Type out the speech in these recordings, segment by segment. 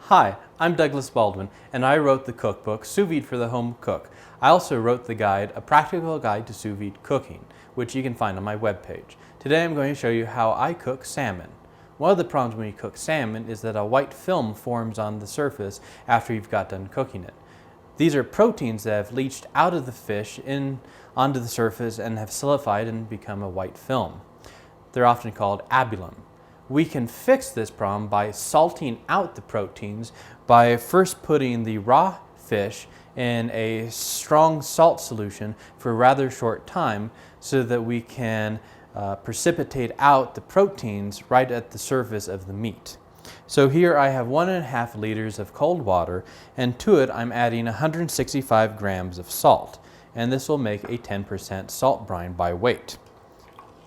Hi, I'm Douglas Baldwin, and I wrote the cookbook, Sous Vide for the Home Cook. I also wrote the guide, A Practical Guide to Sous Vide Cooking, which you can find on my webpage. Today I'm going to show you how I cook salmon. One of the problems when you cook salmon is that a white film forms on the surface after you've got done cooking it. These are proteins that have leached out of the fish onto the surface and have solidified and become a white film. They're often called albumin. We can fix this problem by salting out the proteins by first putting the raw fish in a strong salt solution for a rather short time so that we can precipitate out the proteins right at the surface of the meat. So here I have 1.5 liters of cold water, and to it I'm adding 165 grams of salt, and this will make a 10% salt brine by weight.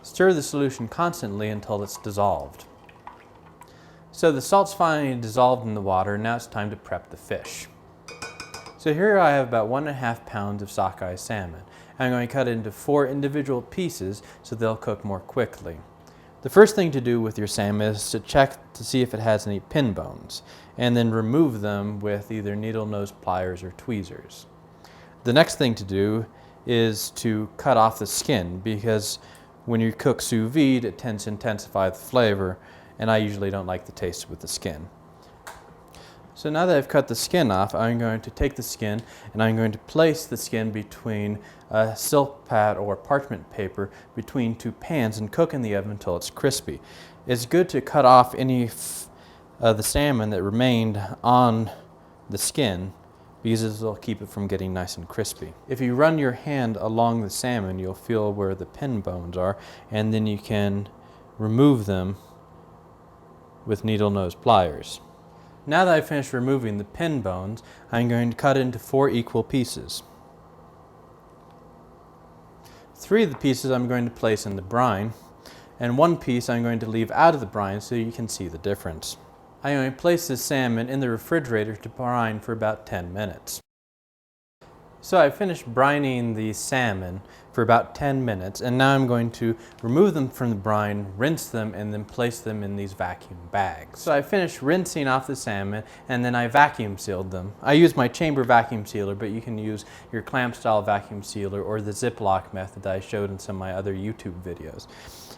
Stir the solution constantly until it's dissolved. So the salt's finally dissolved in the water, now it's time to prep the fish. So here I have about 1.5 pounds of sockeye salmon. I'm going to cut it into 4 individual pieces so they'll cook more quickly. The first thing to do with your salmon is to check to see if it has any pin bones, and then remove them with either needle nose pliers or tweezers. The next thing to do is to cut off the skin, because when you cook sous vide it tends to intensify the flavor, and I usually don't like the taste with the skin. So now that I've cut the skin off, I'm going to take the skin and I'm going to place the skin between a silk pad or parchment paper between 2 pans and cook in the oven until it's crispy. It's good to cut off any of the salmon that remained on the skin, because this will keep it from getting nice and crispy. If you run your hand along the salmon, you'll feel where the pin bones are, and then you can remove them with needle nose pliers. Now that I've finished removing the pin bones, I'm going to cut it into 4 equal pieces. 3 of the pieces I'm going to place in the brine, and 1 piece I'm going to leave out of the brine so you can see the difference. I'm going to place this salmon in the refrigerator to brine for about 10 minutes. So I finished brining the salmon for about 10 minutes, and now I'm going to remove them from the brine, rinse them, and then place them in these vacuum bags. So I finished rinsing off the salmon, and then I vacuum sealed them. I use my chamber vacuum sealer, but you can use your clamp style vacuum sealer or the Ziploc method that I showed in some of my other YouTube videos.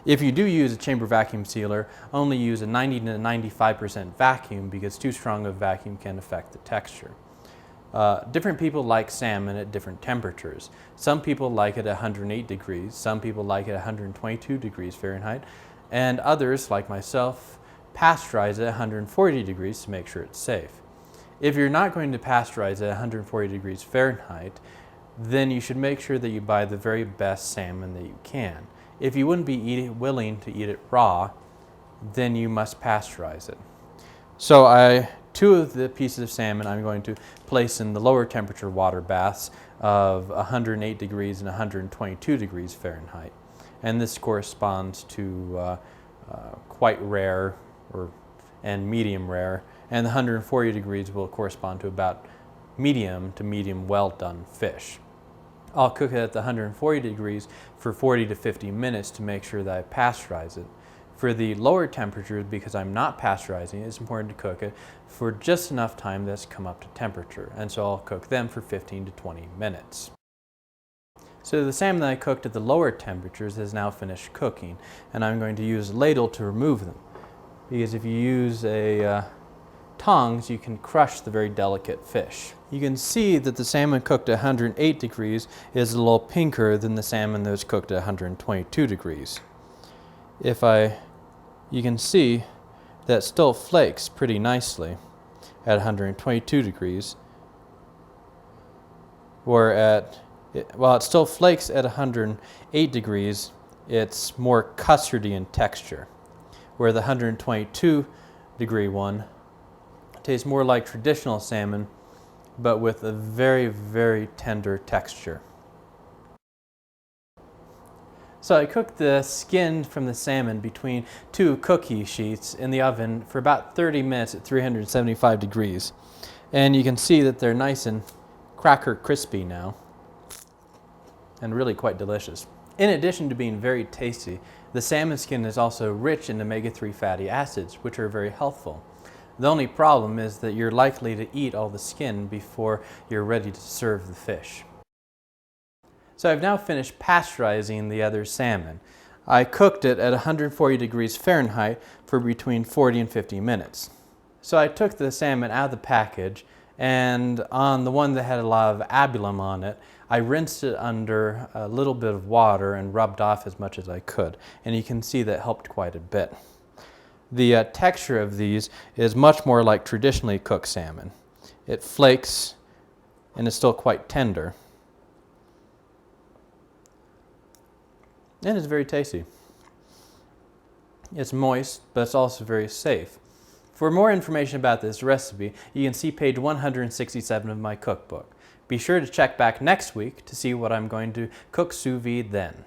If you do use a chamber vacuum sealer, only use a 90 to 95% vacuum, because too strong of a vacuum can affect the texture. Different people like salmon at different temperatures. Some people like it at 108 degrees, some people like it at 122 degrees Fahrenheit, and others, like myself, pasteurize it at 140 degrees to make sure it's safe. If you're not going to pasteurize it at 140 degrees Fahrenheit, then you should make sure that you buy the very best salmon that you can. If you wouldn't be willing to eat it raw, then you must pasteurize it. So 2 of the pieces of salmon I'm going to place in the lower temperature water baths of 108 degrees and 122 degrees Fahrenheit. And this corresponds to quite rare and medium rare, and the 140 degrees will correspond to about medium to medium well done fish. I'll cook it at the 140 degrees for 40 to 50 minutes to make sure that I pasteurize it. For the lower temperatures, because I'm not pasteurizing, it's important to cook it for just enough time that's come up to temperature, and so I'll cook them for 15 to 20 minutes. So the salmon that I cooked at the lower temperatures has now finished cooking, and I'm going to use a ladle to remove them, because if you use tongs, you can crush the very delicate fish. You can see that the salmon cooked at 108 degrees is a little pinker than the salmon that was cooked at 122 degrees. You can see that it still flakes pretty nicely at 122 degrees, while it still flakes at 108 degrees, it's more custardy in texture, where the 122 degree one tastes more like traditional salmon, but with a very, very tender texture. So I cooked the skin from the salmon between 2 cookie sheets in the oven for about 30 minutes at 375 degrees. And you can see that they're nice and cracker crispy now, and really quite delicious. In addition to being very tasty, the salmon skin is also rich in omega-3 fatty acids, which are very healthful. The only problem is that you're likely to eat all the skin before you're ready to serve the fish. So I've now finished pasteurizing the other salmon. I cooked it at 140 degrees Fahrenheit for between 40 and 50 minutes. So I took the salmon out of the package, and on the one that had a lot of albumin on it, I rinsed it under a little bit of water and rubbed off as much as I could. And you can see that helped quite a bit. The texture of these is much more like traditionally cooked salmon. It flakes and is still quite tender. And it's very tasty. It's moist, but it's also very safe. For more information about this recipe, you can see page 167 of my cookbook. Be sure to check back next week to see what I'm going to cook sous vide then.